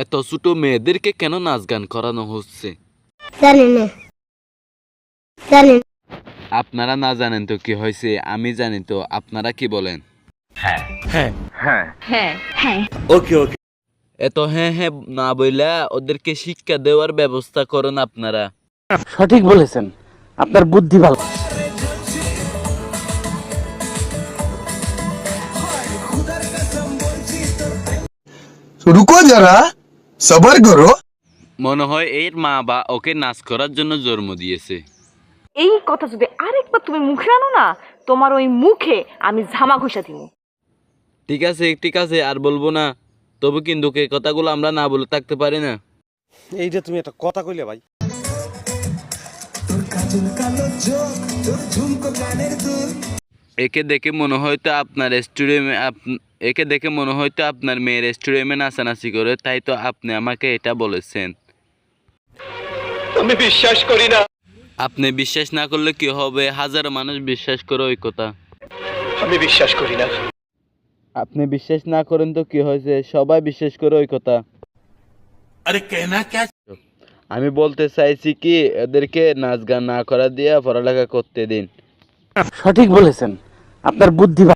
এত ছোট মেয়েদেরকে কেন নাচ গান করানো হচ্ছে? আপনারা না জানেন তো কি হয়েছে, আমি জানি তো, আপনারা কি বলেন? এত হ্যাঁ হ্যাঁ না বইলা ওদেরকে শিক্ষা দেওয়ার ব্যবস্থা করেন আপনারা। সঠিক বলেছেন, আপনার বুদ্ধি ভালো। रुको जरा सबर करो। মনে হয় এর মা বা ওকে নাচ করার জন্য জন্ম দিয়েছে। এই কথা যদি আরেকবার তুমি মুখে আনো না, তোমার ওই মুখে আমি ঝামা ঘষা দিব। ঠিক আছে আর বলবো না, তবে কিন্তু এই কথাগুলো আমরা না বলে থাকতে পারি না। এইটা তুমি একটা কথা কইলে ভাই। একে দেখে মনে হয় তো আপনার স্টুডিয়ামে একে দেখে মনে হয় তো আপনার মেয়ের স্টুডিয়ামে নাচানাচি করে, তাই তো আপনি আমাকে এটা বলেছেন। আমি বিশ্বাস করি না। আপনি বিশ্বাস না করলে কি হবে, হাজারো মানুষ বিশ্বাস করে ওই কথা। আমি বিশ্বাস করি না। আপনি বিশ্বাস না করেন তো কি হয়েছে, সবাই বিশ্বাস করে ওই কথা। আরে কেনা কে? আমি বলতে চাইছি কি, এদেরকে নাচ গান না করা দিয়ে পড়ালেখা করতে দিন। সঠিক বলেছেন, আপনার বুদ্ধি ভালো।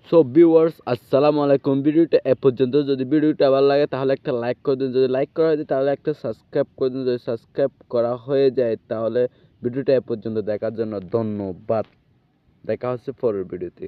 সো ভিউয়ার্স, আসসালামু আলাইকুম। ভিডিওটা এ পর্যন্ত। যদি ভিডিওটা ভালো লাগে তাহলে একটা লাইক করে দিন, যদি লাইক করা হয় তাহলে একটা সাবস্ক্রাইব করে দিন, যদি সাবস্ক্রাইব করা হয়ে যায় তাহলে ভিডিওটা এ পর্যন্ত দেখার জন্য ধন্যবাদ। দেখা হচ্ছে পরের ভিডিওতে।